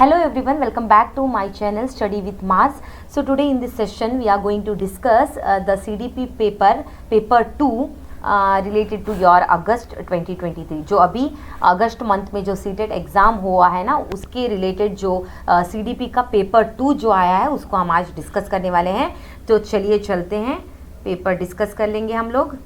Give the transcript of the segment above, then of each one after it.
Hello everyone, welcome back to my channel Study with Mars. So today in this session we are going to discuss the CDP paper 2 related to your August 2023. जो अभी अगस्त month में जो CTET exam हुआ है ना, उसके related जो CDP का पेपर 2 जो आया है उसको हम आज डिस्कस करने वाले हैं. तो चलिए चलते हैं, पेपर डिस्कस कर लेंगे हम लोग.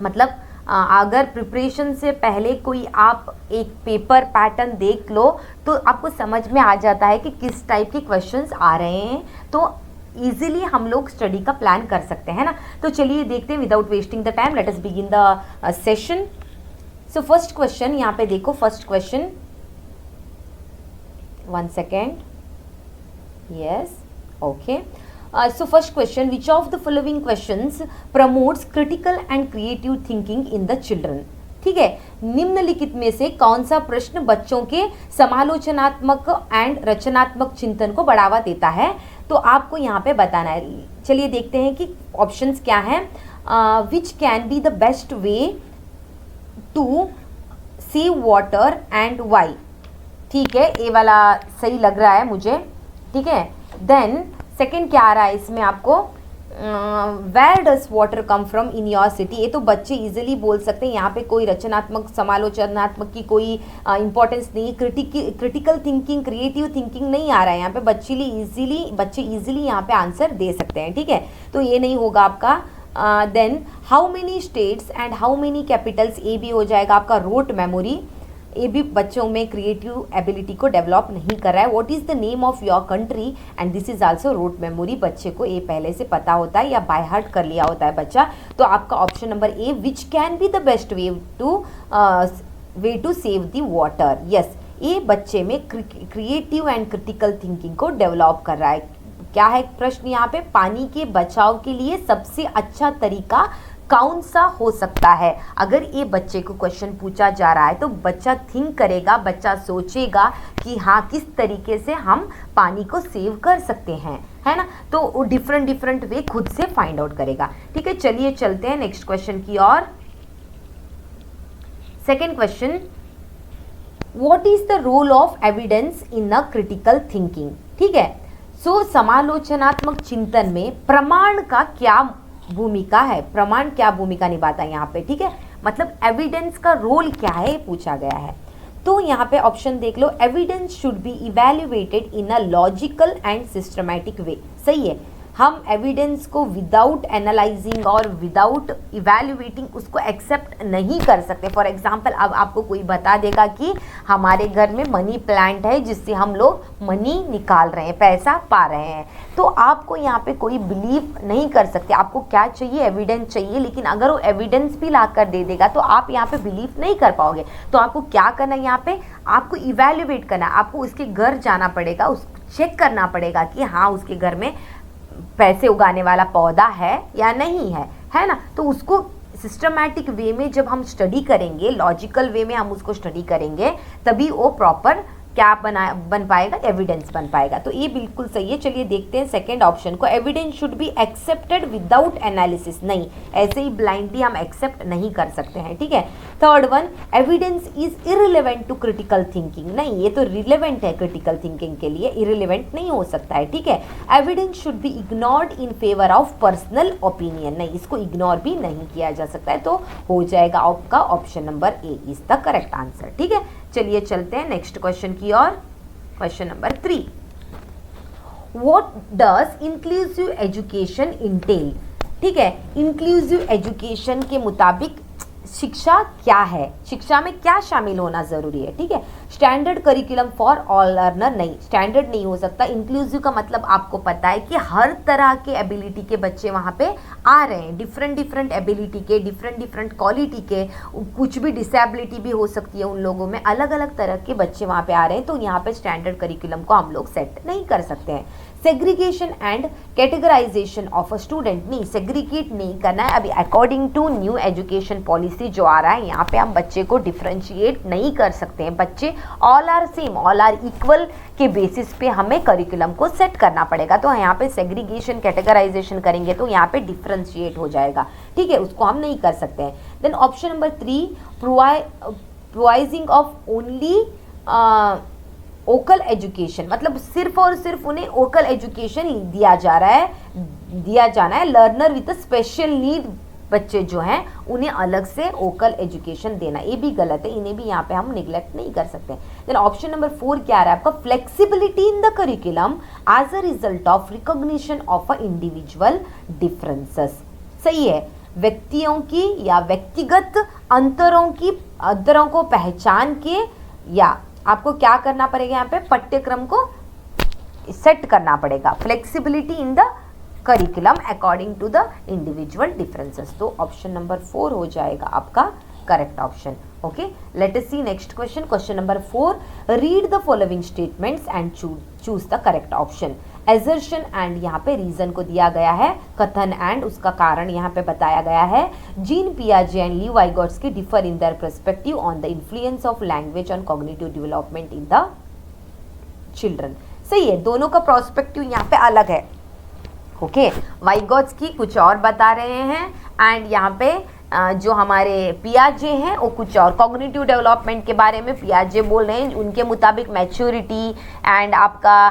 मतलब अगर प्रिपरेशन से पहले कोई आप एक पेपर पैटर्न देख लो तो आपको समझ में आ जाता है कि किस टाइप के क्वेश्चंस आ रहे हैं, तो इजीली हम लोग स्टडी का प्लान कर सकते हैं ना. तो चलिए देखते हैं without wasting the time, let us begin the session. So first question यहाँ पे देखो, first question, 1 second, yes, okay. So first question, which of the following questions promotes critical and creative thinking in the children? ठीक है, निम्नलिखित में से कौन सा प्रश्न बच्चों के समालोचनात्मक एंड रचनात्मक चिंतन को बढ़ावा देता है, तो आपको यहाँ पे बताना है. चलिए देखते हैं कि ऑप्शंस क्या हैं. Which can be the best way to save water and why. ठीक है, ये वाला सही लग रहा है मुझे. ठीक है, देन सेकेंड क्या आ रहा है इसमें आपको, where does water come from in your city. ये तो बच्चे इजीली बोल सकते हैं, यहाँ पे कोई रचनात्मक समालोचनात्मक की कोई इंपॉर्टेंस नहीं, क्रिटिकल थिंकिंग क्रिएटिव थिंकिंग नहीं आ रहा है यहाँ पे. बच्चे इजीली यहाँ पे आंसर दे सकते हैं. ठीक है, तो ये नहीं होगा आपका. Then how many states and how many capitals, ये भी हो जाएगा आपका रोट मेमोरी. ये भी बच्चों में क्रिएटिव एबिलिटी को डेवलप नहीं कर रहा है. What is the name of your country and this is also rote memory. बच्चे को ये पहले से पता होता है या बाय हार्ट कर लिया होता है बच्चा. तो आपका option number A, which can be the best way to save the water. Yes, ये बच्चे में क्रिएटिव एंड क्रिटिकल थिंकिंग को डेवलप कर रहा है. क्या है प्रश्न यहाँ पे, पानी के बचाव के लिए सबसे अच्छा तरीका कौन सा हो सकता है. अगर ये बच्चे को क्वेश्चन पूछा जा रहा है तो बच्चा थिंक करेगा, बच्चा सोचेगा कि हाँ किस तरीके से हम पानी को सेव कर सकते हैं, है ना. तो वो डिफरेंट वे खुद से फाइंड आउट करेगा. ठीक है, चलिए चलते हैं नेक्स्ट क्वेश्चन की ओर. Second question, what is the role of evidence in a critical thinking. ठीक है, सो समालोचनात्मक चिंतन में प्रमाण का क्या भूमिका है, प्रमाण क्या भूमिका निभाता है यहाँ पे. ठीक है, मतलब एविडेंस का रोल क्या है पूछा गया है. तो यहाँ पे ऑप्शन देख लो, evidence should be evaluated in a logical and systematic way. सही है, हम एविडेंस को विदाउट एनालाइजिंग और विदाउट इवैल्यूएटिंग उसको एक्सेप्ट नहीं कर सकते. फॉर एग्जांपल, अब आपको कोई बता देगा कि हमारे घर में मनी प्लांट है जिससे हम लोग मनी निकाल रहे हैं, पैसा पा रहे हैं, तो आपको यहाँ पे कोई बिलीव नहीं कर सकते. आपको क्या चाहिए, एविडेंस चाहिए. लेकिन अगर वो एविडेंस भी ला कर दे देगा तो आप यहाँ पे बिलीव नहीं कर पाओगे. तो आपको क्या करना है, यहाँ पे आपको इवैल्यूएट करना है. आपको उसके घर जाना पड़ेगा, चेक करना पड़ेगा कि हाँ उसके घर में पैसे उगाने वाला पौधा है या नहीं है, है ना. तो उसको सिस्टमैटिक वे में जब हम स्टडी करेंगे, लॉजिकल वे में हम उसको स्टडी करेंगे, तभी वो प्रॉपर क्या बन पाएगा, एविडेंस बन पाएगा. तो ये बिल्कुल सही है. चलिए देखते हैं सेकंड ऑप्शन को, evidence should be accepted without analysis. नहीं, ऐसे ही ब्लाइंडली हम एक्सेप्ट नहीं कर सकते हैं. ठीक है. Third one, evidence is irrelevant to critical thinking. नहीं, ये तो रिलेवेंट है क्रिटिकल थिंकिंग के लिए, इररिलेवेंट नहीं हो सकता है. ठीक है. Evidence should be ignored in favour of personal opinion. नहीं, इसको इग्नोर भी नहीं किया जा सकता है. तो हो जाएगा आपका option number A is the correct answer. ठीक है, चलिए चलते हैं नेक्स्ट क्वेश्चन की ओर. Question number 3, what does inclusive education entail. ठीक है, इंक्लूसिव एजुकेशन के मुताबिक शिक्षा क्या है, शिक्षा में क्या शामिल होना जरूरी है. ठीक है, standard curriculum for all learner. नहीं, स्टैंडर्ड नहीं हो सकता. इंक्लूसिव का मतलब आपको पता है कि हर तरह के एबिलिटी के बच्चे वहाँ पे आ रहे हैं, डिफरेंट एबिलिटी के, डिफरेंट क्वालिटी के, कुछ भी डिसेबिलिटी भी हो सकती है उन लोगों में, अलग अलग तरह के बच्चे वहाँ पे आ रहे हैं. तो यहाँ पे स्टैंडर्ड करिकुलम को हम लोग सेट नहीं कर सकते हैं. Segregation and categorization of a student. नहीं, सेग्रीगेट नहीं करना है. अभी according to new education policy जो आ रहा है, यहाँ पे हम बच्चे को डिफ्रेंशिएट नहीं कर सकते हैं. बच्चे all are same, all are equal के बेसिस पे हमें करिकुलम को सेट करना पड़ेगा. तो यहाँ पे सेग्रीगेशन कैटेगराइजेशन करेंगे तो यहाँ पे डिफ्रेंशिएट हो जाएगा. ठीक है, उसको हम नहीं कर सकते हैं. Then option number 3, providing of only vocal education, मतलब सिर्फ और सिर्फ उन्हें ओकल एजुकेशन ही दिया जाना है। लर्नर विद स्पेशल नीड बच्चे जो हैं उन्हें अलग से ओकल एजुकेशन देना, ये भी गलत है, इन्हें भी यहाँ पे हम निग्लेक्ट नहीं कर सकते। देन ऑप्शन नंबर 4 क्या आ रहा है आपका, flexibility in the curriculum as a result of recognition of a individual differences. सही है, व्यक्तियों की या व्यक्तिगत अंतरों को पहचान के, या आपको क्या करना पड़ेगा यहाँ पे, पाठ्यक्रम को सेट करना पड़ेगा। Flexibility in the curriculum according to the individual differences. तो ऑप्शन नंबर 4 हो जाएगा आपका correct option. Okay, let us see next question. Question number 4, read the following statements and choose the correct option. Assertion and यहाँ पे reason को दिया गया है, कथन एंड उसका कारण यहाँ पे बताया गया है। जीन पियाजे and Lev Vygotsky differ in their perspective on the influence of language on cognitive development in the children. सही है, दोनों का पर्सपेक्टिव यहाँ पे अलग है। ओके, वाइगोट्स्की कुछ और बता रहे हैं एंड यहाँ पे जो हमारे पियाजे हैं वो कुछ और, कॉग्निटिव डेवलपमेंट के बारे में पियाजे बोल रहे हैं, उनके मुताबिक मैच्योरिटी एंड आपका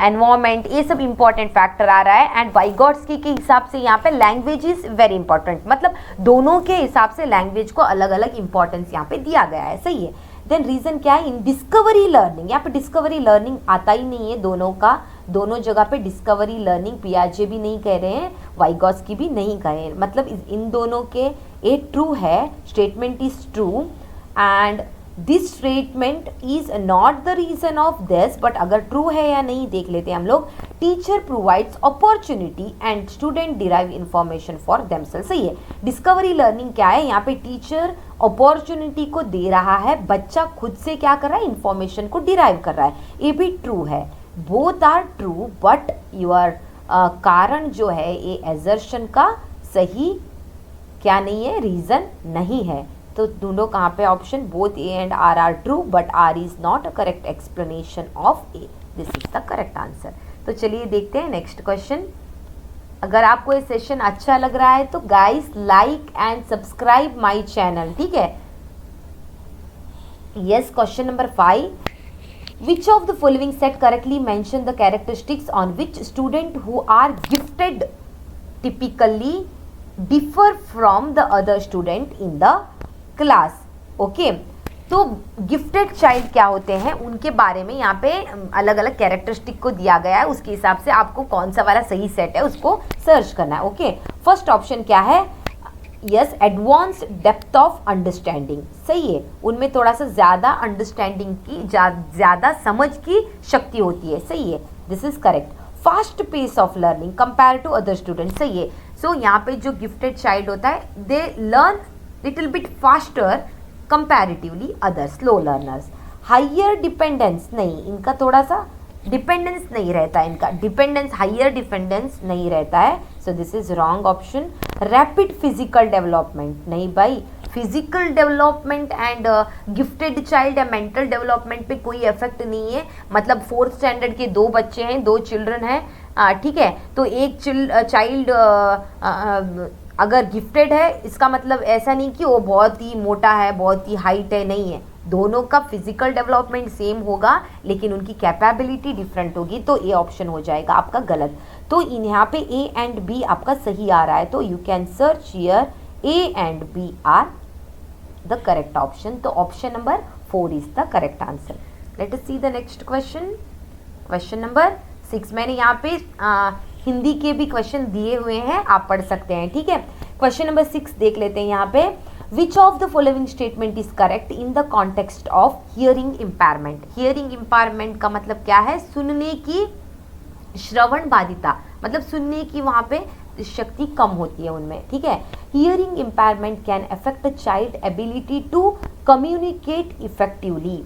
एनवायरनमेंट, ये सब इंपॉर्टेंट फैक्टर आ रहा है। एंड वाइगोट्स्की के हिसाब से यहाँ पे लैंग्वेज इज वेरी इंपॉर्टेंट, मतलब दोनों के हिसाब से लैंग्वेज को अलग अलग इंपॉर्टेंस यहाँ पे दिया गया है। सही है। देन रीजन क्या है, इन डिस्कवरी लर्निंग, यहाँ पे डिस्कवरी लर्निंग आता ही नहीं है दोनों का, दोनों जगह पे डिस्कवरी लर्निंग पियाजे भी नहीं कह रहे हैं, वाइगोट्स्की भी नहीं कह रहे हैं, मतलब इन दोनों के ये ट्रू है, statement is true and this statement is not the reason of this, but अगर ट्रू है या नहीं देख लेते हैं हम लोग। Teacher provides opportunity and student derive information for themself. सही है, डिस्कवरी लर्निंग क्या है, यहाँ पे टीचर अपॉर्चुनिटी को दे रहा है, बच्चा खुद से क्या कर रहा है, इंफॉर्मेशन को डिराइव कर रहा है, ये भी ट्रू है। Both are true but your कारण जो है ये एजर्शन का सही क्या नहीं है, रीजन नहीं है। तो ढूंढो कहाँ पे option, both A and R are true but R is not a correct explanation of A, this is the correct answer. तो चलिए देखते हैं नेक्स्ट क्वेश्चन। अगर आपको ये सेशन अच्छा लग रहा है तो guys like and subscribe my channel, ठीक है। Yes, question number 5, which of the following set correctly mention the characteristics on which student who are gifted typically differ from the other student in the class? Okay, तो gifted child क्या होते हैं उनके बारे में यहाँ पे अलग अलग कैरेक्टरिस्टिक को दिया गया है, उसके हिसाब से आपको कौन सा वाला सही सेट है उसको सर्च करना है। ओके, फर्स्ट ऑप्शन क्या है, yes, advance depth of understanding. सही है, उनमें थोड़ा सा ज़्यादा अंडरस्टैंडिंग की, ज़्यादा समझ की शक्ति होती है। सही है, this is correct. Fast pace of learning compare to other student. सही है, सो यहाँ पे जो गिफ्टेड चाइल्ड होता है they learn little bit faster comparatively other slow learners. Higher dependence नहीं, इनका थोड़ा सा डिपेंडेंस नहीं रहता है, इनका डिपेंडेंस, हायर डिपेंडेंस नहीं रहता है, so this is wrong option. Rapid physical development नहीं भाई, physical development and gifted child या मेंटल डेवलपमेंट पे कोई इफेक्ट नहीं है। मतलब 4th स्टैंडर्ड के 2 बच्चे हैं, 2 चिल्ड्रन हैं, ठीक है, तो एक चाइल्ड अगर गिफ्टेड है इसका मतलब ऐसा नहीं कि वो बहुत ही मोटा है, बहुत ही हाइट है, नहीं है। दोनों का फिजिकल डेवलपमेंट सेम होगा लेकिन उनकी कैपेबिलिटी डिफरेंट होगी, तो ए ऑप्शन हो जाएगा आपका गलत। तो यहाँ पे ए एंड बी आपका सही आ रहा है, तो you can search here A and B are the correct option. तो option number 4 is the correct answer. Let us see the next question. Question number 6, मैंने यहाँ पे हिंदी के भी क्वेश्चन दिए हुए हैं, आप पढ़ सकते हैं, ठीक है। क्वेश्चन नंबर 6 देख लेते हैं यहाँ पे। Which of the following statement is correct in the context of hearing impairment. Hearing impairment का मतलब क्या है, सुनने की श्रवण बाधिता, मतलब सुनने की वहाँ पे शक्ति कम होती है उनमें, ठीक है। Hearing impairment can affect a child ability to communicate effectively.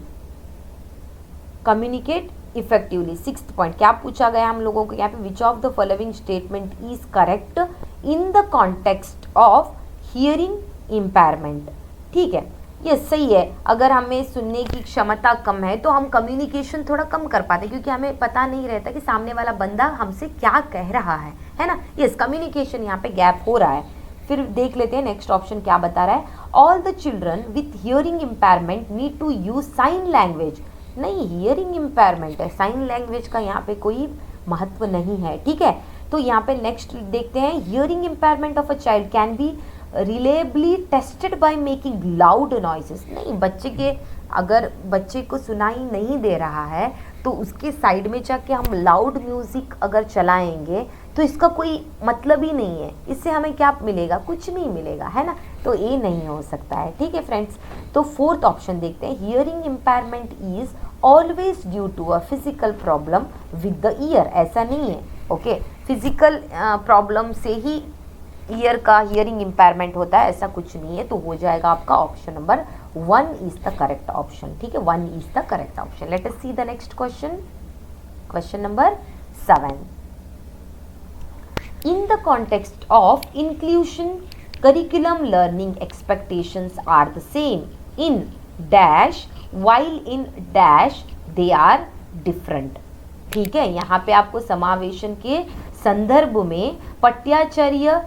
Communicate effectively, 6th point क्या पूछा गया हम लोगों को यहाँ पे, which of the following statement is correct in the context of hearing impairment, ठीक है। ये सही है, अगर हमें सुनने की क्षमता कम है तो हम कम्युनिकेशन थोड़ा कम कर पाते हैं क्योंकि हमें पता नहीं रहता कि सामने वाला बंदा हमसे क्या कह रहा है ना। यस, कम्युनिकेशन यहाँ पे गैप हो रहा है। फिर देख लेते हैं नेक्स्ट ऑप्शन क्या बता रहा है। All the children with hearing impairment need to use sign language नहीं, हियरिंग इम्पेयरमेंट है, साइन लैंग्वेज का यहाँ पे कोई महत्व नहीं है, ठीक है। तो यहाँ पे नेक्स्ट देखते हैं, hearing impairment of a child can be reliably tested by making loud noises. नहीं, अगर बच्चे को सुनाई नहीं दे रहा है तो उसके साइड में जाके हम लाउड म्यूजिक अगर चलाएंगे तो इसका कोई मतलब ही नहीं है, इससे हमें क्या मिलेगा, कुछ नहीं मिलेगा, है ना। तो ये नहीं हो सकता है, ठीक है फ्रेंड्स। तो फोर्थ ऑप्शन देखते हैं, hearing impairment is always due to a physical problem with the ear. ऐसा नहीं है, ओके, फिजिकल प्रॉब्लम से ही ईयर का हियरिंग इम्पेयरमेंट होता है, ऐसा कुछ नहीं है। तो हो जाएगा आपका option number 1 is the correct option, ठीक है, 1 is the correct option. Late us see the next question, question number 7। In the context of inclusion, curriculum learning expectations are the same in dash while in dash they are different। ठीक है, यहाँ पे आपको समावेशन के संदर्भ में पट्याचार्य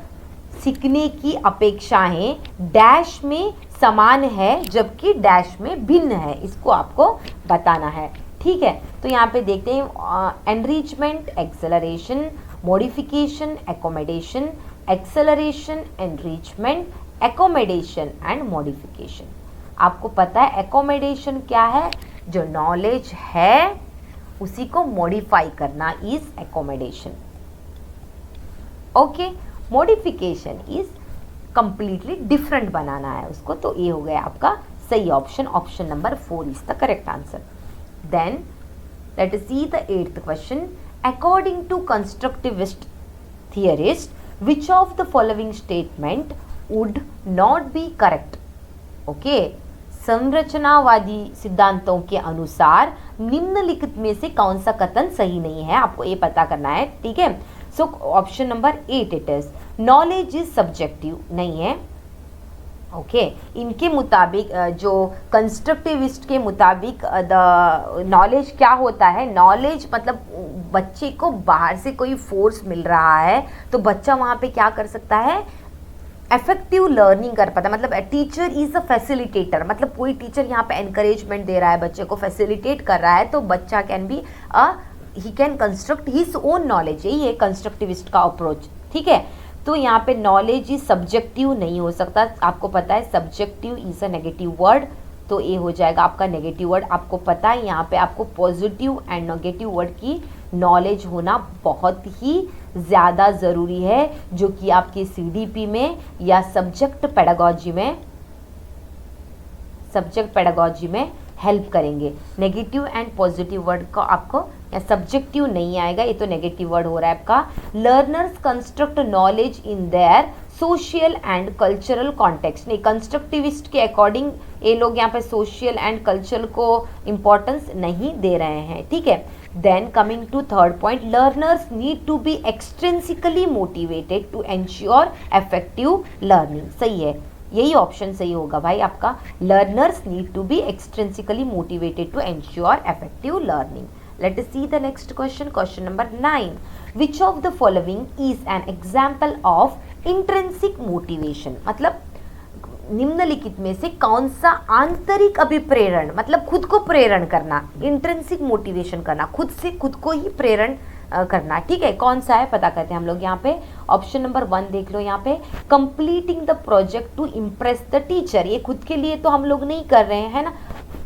सीखने की अपेक्षाएं डैश में समान है जबकि डैश में भिन्न है, इसको आपको बताना है, ठीक है। तो यहाँ पे देखते हैं, enrichment, acceleration, modification, accommodation, acceleration, enrichment, accommodation and modification. आपको पता है एकोमोडेशन क्या है, जो नॉलेज है उसी को मॉडिफाई करना is accommodation, okay. Modification is completely different बनाना है उसको। तो ये हो गया आपका सही option, option number 4 is the correct answer. Then let us see the 8th question. According to constructivist theorist, which of the following statement would not be correct? Okay, संरचनावादी सिद्धांतों के अनुसार निम्नलिखित में से कौन सा कथन सही नहीं है, आपको ये पता करना है, ठीक है। So option number 8 it is knowledge is subjective, नहीं है, ओके। इनके मुताबिक, जो कंस्ट्रक्टिविस्ट के मुताबिक द नॉलेज क्या होता है, नॉलेज मतलब बच्चे को बाहर से कोई फोर्स मिल रहा है तो बच्चा वहाँ पे क्या कर सकता है, इफेक्टिव लर्निंग कर पाता है। मतलब टीचर इज अ फैसिलिटेटर, मतलब कोई टीचर यहाँ पे एनकरेजमेंट दे रहा है, बच्चे को फैसिलिटेट कर रहा है, तो बच्चा can be he can construct his own knowledge. यही है कंस्ट्रक्टिविस्ट का अप्रोच, ठीक है। तो यहाँ पे नॉलेज इज सब्जेक्टिव नहीं हो सकता, आपको पता है subjective is a negative word, तो ये हो जाएगा आपका नेगेटिव वर्ड। आपको पता है यहाँ पे आपको पॉजिटिव एंड नेगेटिव वर्ड की नॉलेज होना बहुत ही ज़्यादा ज़रूरी है, जो कि आपके सीडीपी में या सब्जेक्ट पेडागॉजी में हेल्प करेंगे। नेगेटिव एंड पॉजिटिव वर्ड को आपको या सब्जेक्टिव नहीं आएगा, ये तो नेगेटिव वर्ड हो रहा है आपका। Learners construct knowledge in their social and cultural context. नहीं, कंस्ट्रक्टिविस्ट के अकॉर्डिंग ये लोग यहाँ पे सोशल एंड कल्चरल को इम्पोर्टेंस नहीं दे रहे हैं, ठीक है। Then coming to 3rd point, learners need to be extrinsically motivated to ensure effective learning. सही है, यही ऑप्शन सही होगा भाई आपका। Learners need to be extrinsically motivated to ensure effective learning. Let us see the next question, question number 9. Which of the following is an example of intrinsic motivation? मतलब निम्नलिखित में से कौन सा आंतरिक अभिप्रेरण, मतलब खुद को प्रेरण करना, इंट्रिंसिक मोटिवेशन करना, खुद से खुद को ही प्रेरण करना, ठीक है, कौन सा है पता करते हैं हम लोग। यहाँ पे ऑप्शन नंबर 1 देख लो, यहाँ पे completing the project to impress the teacher. ये खुद के लिए तो हम लोग नहीं कर रहे हैं ना,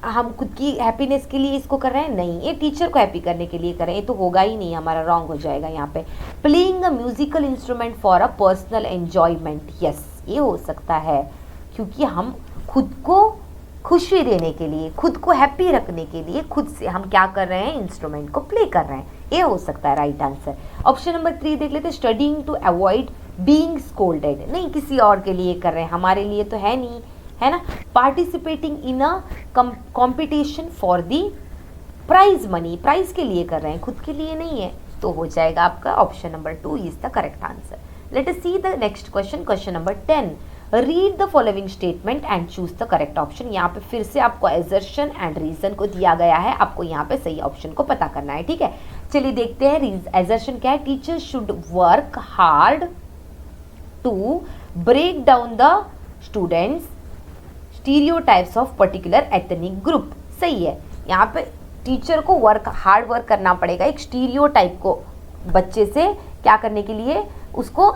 हम खुद की हैप्पीनेस के लिए इसको कर रहे हैं, नहीं, ये टीचर को हैप्पी करने के लिए कर रहे हैं, ये तो होगा ही नहीं, हमारा रॉन्ग हो जाएगा यहाँ पे। Playing a musical instrument for a personal enjoyment, yes, ये हो सकता है, क्योंकि हम खुद को खुशी देने के लिए, खुद को हैप्पी रखने के लिए खुद से हम क्या कर रहे हैं, इंस्ट्रूमेंट को प्ले कर रहे हैं, ये हो सकता है राइट आंसर। ऑप्शन नंबर 3 देख लेते हैं, studying to avoid being scolded. नहीं, किसी और के लिए कर रहे हैं, हमारे लिए तो है नहीं, है ना। Participating in a competition for the prize money, prize के लिए कर रहे हैं, खुद के लिए नहीं है, तो हो जाएगा आपका option number 2 is the correct answer. Let us see the next question, question number 10। Read the following statement and choose the correct option. यहाँ पे फिर से आपको एजर्शन एंड रीजन को दिया गया है, आपको यहाँ पे सही ऑप्शन को पता करना है, ठीक है। चलिए देखते हैं एजर्शन क्या है। Teacher should work hard to break down the students stereotypes of particular ethnic group. सही है, यहाँ पे टीचर को हार्ड वर्क करना पड़ेगा एक स्टीरियोटाइप को बच्चे से क्या करने के लिए, उसको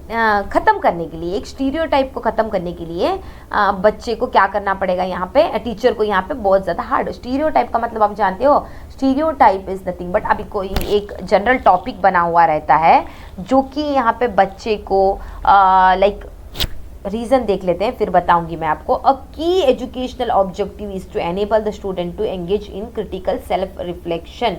ख़त्म करने के लिए, एक स्टीरियोटाइप को ख़त्म करने के लिए बच्चे को क्या करना पड़ेगा, यहाँ पे टीचर को यहाँ पे बहुत ज़्यादा हार्ड। स्टीरियोटाइप का मतलब आप जानते हो, स्टीरियोटाइप इज़ नथिंग बट अभी कोई एक जनरल टॉपिक बना हुआ रहता है जो कि यहाँ पे बच्चे को लाइक रीज़न देख लेते हैं फिर बताऊंगी मैं आपको। A key educational objective is to enable the student to engage in critical self reflection.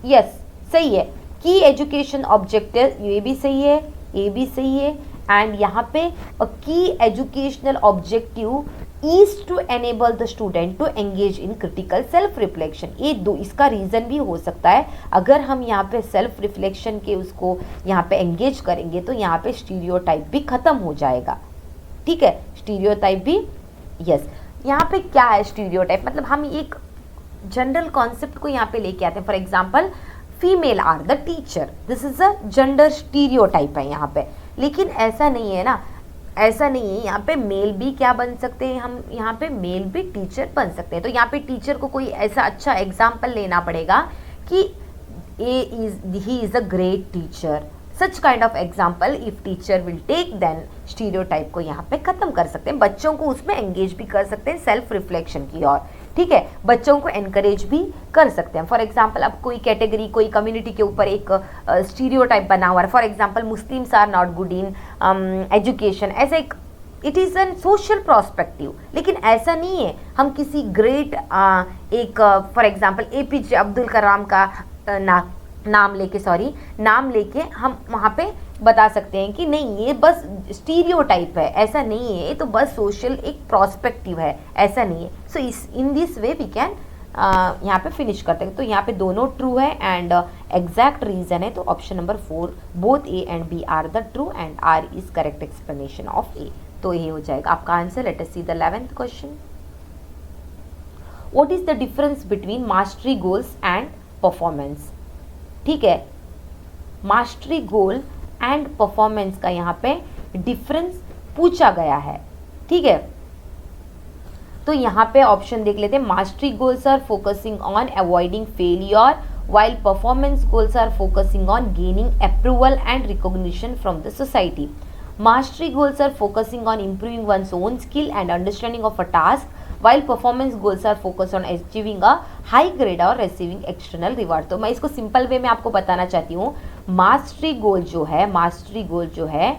Yes, सही है। की एजुकेशन ऑब्जेक्टिव, ये भी सही है, ये भी सही है। एंड यहाँ पे a key educational objective is to enable the student to engage in critical self reflection. ये दो, इसका रीज़न भी हो सकता है अगर हम यहाँ पे सेल्फ रिफ्लेक्शन के उसको यहाँ पे एंगेज करेंगे तो यहाँ पे स्टीरियोटाइप भी ख़त्म हो जाएगा। ठीक है, स्टीरियोटाइप भी, यस। यहाँ पे क्या है स्टीरियोटाइप, मतलब हम एक जनरल कॉन्सेप्ट को यहाँ पे लेके आते हैं। For example, female are the teacher, this is a gender stereotype है यहाँ पे। लेकिन ऐसा नहीं है ना, ऐसा नहीं है। यहाँ पे मेल भी क्या बन सकते हैं हम, यहाँ पे मेल भी टीचर बन सकते हैं। तो यहाँ पे टीचर को कोई ऐसा अच्छा एग्जाम्पल लेना पड़ेगा कि he is a great teacher, such kind of example if teacher will take, then stereotype को यहाँ पे ख़त्म कर सकते हैं। बच्चों को उसमें एंगेज भी कर सकते हैं सेल्फ रिफ्लेक्शन की ओर। ठीक है, बच्चों को एनकरेज भी कर सकते हैं। फॉर एग्जाम्पल, अब कोई कैटेगरी, कोई कम्युनिटी के ऊपर एक स्टीरियोटाइप बना हुआ है। For example, Muslims are not good in education, ऐसा एक, it is an social prospective. लेकिन ऐसा नहीं है हम किसी ग्रेट एक for example APJ Abdul Kalam का नाम लेके हम वहाँ पे बता सकते हैं कि नहीं ये बस स्टीरियोटाइप है, ऐसा नहीं है, ये तो बस सोशल एक प्रोस्पेक्टिव है, ऐसा नहीं है। सो इस in this way we can यहाँ पे फिनिश करते हैं। तो यहाँ पे दोनों ट्रू है एंड एग्जैक्ट रीजन है, तो option number 4 both A and B are the true and R is correct explanation of A। तो ये हो जाएगा आपका answer. Let us see the 11th question. What is the difference between mastery goals and performance. ठीक है, mastery goal and performance का यहाँ पे डिफरेंस पूछा गया है। ठीक है, तो यहाँ पे ऑप्शन देख लेते हैं। Mastery goals are focusing on avoiding failure while performance goals are focusing on gaining approval and recognition from the society. Mastery goals are focusing on improving one's own skill and understanding of a task, while performance goals are focused on achieving a high grade or receiving external reward. तो मैं इसको simple way में आपको बताना चाहती हूँ। Mastery गोल जो है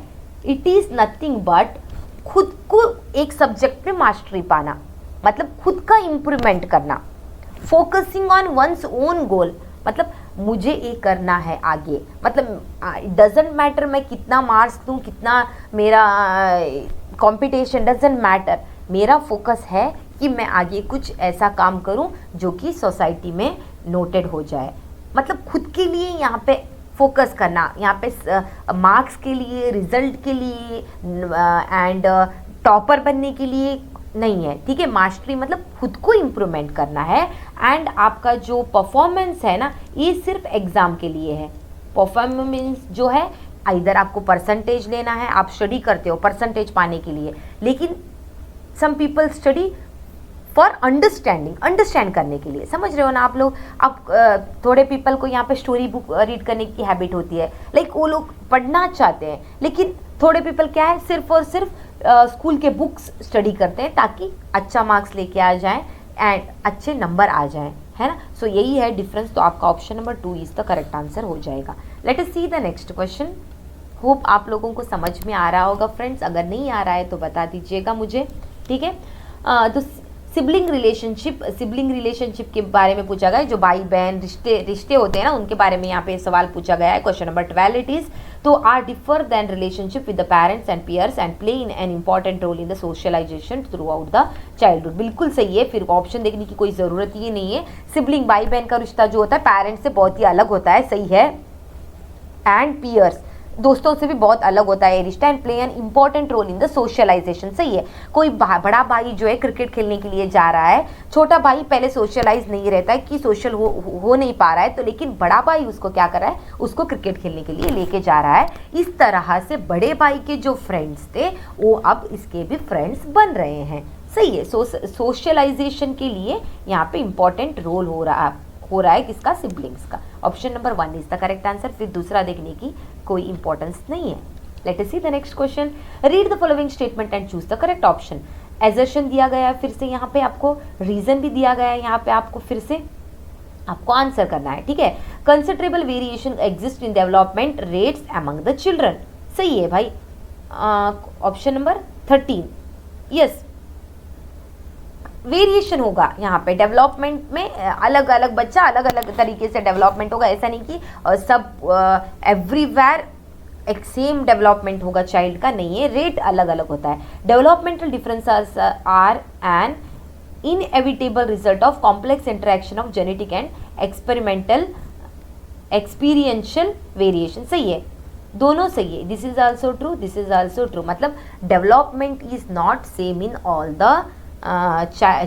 इट इज़ नथिंग बट खुद को एक सब्जेक्ट में मास्टरी पाना, मतलब खुद का इम्प्रूवमेंट करना। Focusing on one's own goal, मतलब मुझे ये करना है आगे, मतलब इट डजेंट मैटर मैं कितना मार्क्स दूँ, कितना मेरा कंपटीशन, डजेंट मैटर। मेरा फोकस है कि मैं आगे कुछ ऐसा काम करूं जो कि सोसाइटी में नोटेड हो जाए। मतलब खुद के लिए यहाँ पे फोकस करना, यहाँ पे मार्क्स के लिए, रिजल्ट के लिए एंड टॉपर बनने के लिए नहीं है। ठीक है, मास्टरी मतलब खुद को इम्प्रूवमेंट करना है। एंड आपका जो परफॉर्मेंस है ना, ये सिर्फ एग्ज़ाम के लिए है। परफॉर्मेंस जो है, इधर आपको परसेंटेज लेना है, आप स्टडी करते हो परसेंटेज पाने के लिए, लेकिन some people study for understand करने के लिए। समझ रहे हो ना आप लोग। अब थोड़े पीपल को यहाँ पे स्टोरी बुक रीड करने की हैबिट होती है, लाइक वो लोग पढ़ना चाहते हैं, लेकिन थोड़े पीपल क्या है, सिर्फ और सिर्फ स्कूल के बुक्स स्टडी करते हैं ताकि अच्छा मार्क्स लेके आ जाएं एंड अच्छे नंबर आ जाएं, है ना। सो यही है डिफरेंस। तो आपका option number 2 is the correct answer हो जाएगा। Late us see the next question. Hope आप लोगों को समझ में आ रहा होगा फ्रेंड्स। अगर नहीं आ रहा है तो बता दीजिएगा मुझे। ठीक है, तो सिबलिंग रिलेशनशिप के बारे में पूछा गया है। जो भाई बहन रिश्ते होते हैं ना, उनके बारे में यहाँ पे सवाल पूछा गया है। क्वेश्चन नंबर 12 इट इज, तो are differ then relationship with the parents and peers and play in an important role in the socialization throughout the childhood. बिल्कुल सही है, फिर ऑप्शन देखने की कोई ज़रूरत ही नहीं है। सिबलिंग भाई बहन का रिश्ता जो होता है पेरेंट्स से बहुत ही अलग होता है, सही है। एंड पियर्स, दोस्तों से भी बहुत अलग होता है रिश्ता। And play an important role in the socialization, सही है। कोई बड़ा भाई जो है क्रिकेट खेलने के लिए जा रहा है, छोटा भाई पहले सोशलाइज नहीं रहता है कि सोशल हो नहीं पा रहा है, तो लेकिन बड़ा भाई उसको क्या कर रहा है, उसको क्रिकेट खेलने के लिए लेके जा रहा है। इस तरह से बड़े भाई के जो फ्रेंड्स थे वो अब इसके भी फ्रेंड्स बन रहे हैं। सही है। सोशलाइजेशन के लिए यहाँ पे इंपॉर्टेंट रोल हो रहा है किसका, सिबलिंग्स का। Option number 1 is the correct answer. फिर दूसरा देखने की कोई इंपॉर्टेंस नहीं है। Late us see the next question. Read the following statement and choose the correct option. Assertion दिया गया है, फिर से यहाँ पे आपको रीजन भी दिया गया है, यहाँ पे आपको फिर से आपको आंसर करना है, ठीक है। Considerable variation exist in development rates among the children, सही है भाई। ऑप्शन नंबर 13, यस, वेरिएशन होगा यहाँ पे डेवलपमेंट में। अलग अलग बच्चा अलग अलग तरीके से डेवलपमेंट होगा, ऐसा नहीं कि सब एवरीवेयर एक सेम डेवलपमेंट होगा चाइल्ड का, नहीं है, रेट अलग अलग होता है। Developmental differences are an inevitable result of complex interaction of genetic and experiential variation, सही है, दोनों सही है। This is also true, this is also true. मतलब development is not same in all the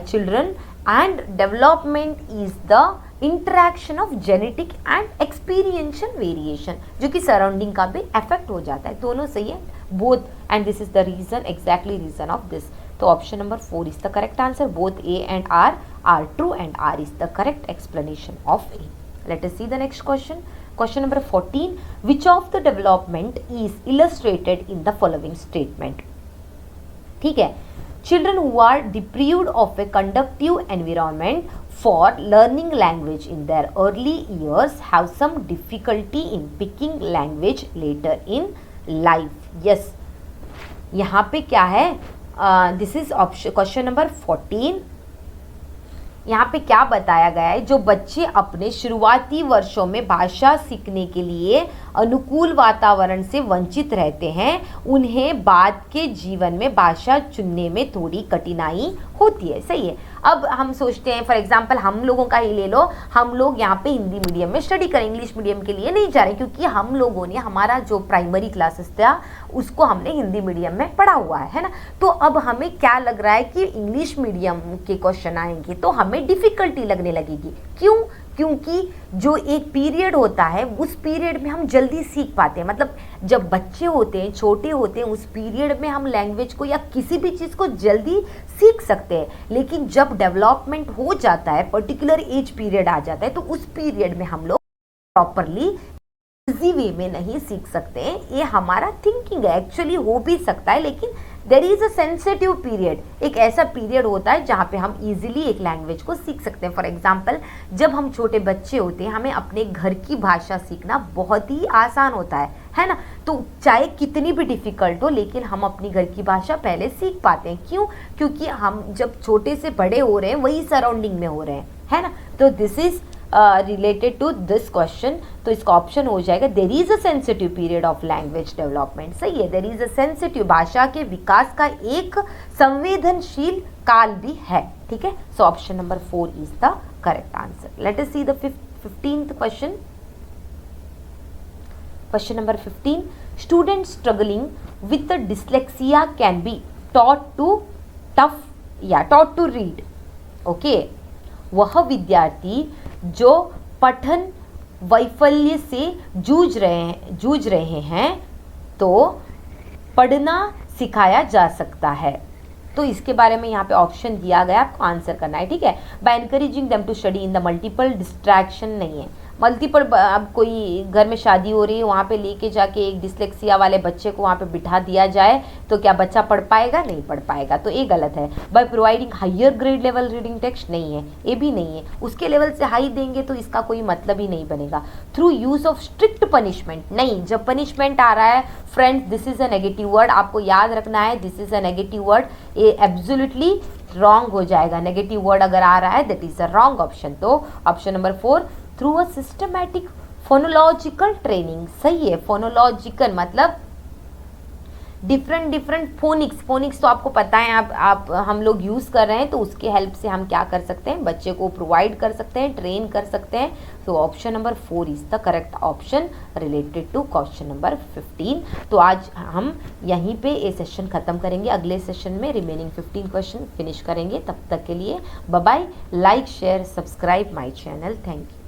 children and development is the interaction of genetic and experiential variation, जो कि surrounding का भी इफेक्ट हो जाता है, दोनों सही है, both, and this is the reason, exactly reason of this। तो option number 4 is the correct answer, both A and R are true and R is the correct explanation of A। Let us see the next question। Question number 14, which of the development is illustrated in the following statement? ठीक है, children who are deprived of a conducive environment for learning language in their early years have some difficulty in picking language later in life। yes, यहाँ पे क्या है, this is option question number 14। यहाँ पे क्या बताया गया है, जो बच्चे अपने शुरुआती वर्षों में भाषा सीखने के लिए अनुकूल वातावरण से वंचित रहते हैं, उन्हें बाद के जीवन में भाषा चुनने में थोड़ी कठिनाई होती है, सही है। अब हम सोचते हैं, फॉर एग्जांपल हम लोगों का ही ले लो, हम लोग यहाँ पे हिंदी मीडियम में स्टडी करें, इंग्लिश मीडियम के लिए नहीं जा रहे, क्योंकि हम लोगों ने हमारा जो प्राइमरी क्लासेस था उसको हमने हिंदी मीडियम में पढ़ा हुआ है ना। तो अब हमें क्या लग रहा है कि इंग्लिश मीडियम के क्वेश्चन आएंगे तो हमें डिफिकल्टी लगने लगेगी। क्यों? क्योंकि जो एक पीरियड होता है उस पीरियड में हम जल्दी सीख पाते हैं। मतलब जब बच्चे होते हैं, छोटे होते हैं, उस पीरियड में हम लैंग्वेज को या किसी भी चीज़ को जल्दी सीख सकते हैं, लेकिन जब डेवलपमेंट हो जाता है, पर्टिकुलर एज पीरियड आ जाता है, तो उस पीरियड में हम लोग प्रॉपरली इजी वे में नहीं सीख सकते हैं। ये हमारा थिंकिंग है, एक्चुअली हो भी सकता है, लेकिन there is a sensitive period, एक ऐसा पीरियड होता है जहाँ पे हम इजीली एक लैंग्वेज को सीख सकते हैं। फॉर एग्जांपल जब हम छोटे बच्चे होते हैं, हमें अपने घर की भाषा सीखना बहुत ही आसान होता है ना। तो चाहे कितनी भी डिफ़िकल्ट हो, लेकिन हम अपनी घर की भाषा पहले सीख पाते हैं। क्यों? क्योंकि हम जब छोटे से बड़े हो रहे हैं वही सराउंडिंग में हो रहे हैं, है ना। तो this is related to this question, तो इसका ऑप्शन हो जाएगा there is a sensitive period of language development, सही है। देर इज अ सेंसिटिव, भाषा के विकास का एक संवेदनशील काल भी है, ठीक है। So option number 4 is the correct answer. Let us see the 15th question. Question number 15, student struggling with the dyslexia can be taught to read, okay. वह विद्यार्थी जो पठन वैफल्य से जूझ रहे हैं तो पढ़ना सिखाया जा सकता है। तो इसके बारे में यहाँ पे ऑप्शन दिया गया, आपको आंसर करना है, ठीक है। By encouraging them to study in the multiple distraction नहीं है, मल्टीपल। अब कोई घर में शादी हो रही है, वहाँ पे लेके जाके एक डिसलेक्सिया वाले बच्चे को वहाँ पे बिठा दिया जाए तो क्या बच्चा पढ़ पाएगा? नहीं पढ़ पाएगा, तो ये गलत है। By providing higher grade level reading text नहीं है, ये भी नहीं है। उसके लेवल से हाई देंगे तो इसका कोई मतलब ही नहीं बनेगा। Through use of strict punishment नहीं, जब पनिशमेंट आ रहा है friends, this is a negative word, आपको याद रखना है, this is a negative word, ये एब्सोल्युटली रॉन्ग हो जाएगा। नेगेटिव वर्ड अगर आ रहा है that is a wrong option. तो option number 4 through a systematic phonological training, सही है। फोनोलॉजिकल मतलब डिफरेंट फोनिक्स तो आपको पता है, आप हम लोग यूज़ कर रहे हैं, तो उसके हेल्प से हम क्या कर सकते हैं, बच्चे को प्रोवाइड कर सकते हैं, ट्रेन कर सकते हैं। तो option number 4 is the correct option related to question number 15। तो आज हम यहीं पे ये सेशन खत्म करेंगे, अगले सेशन में रिमेनिंग 15 क्वेश्चन फिनिश करेंगे। तब तक के लिए bye bye, like share subscribe my channel, thank you.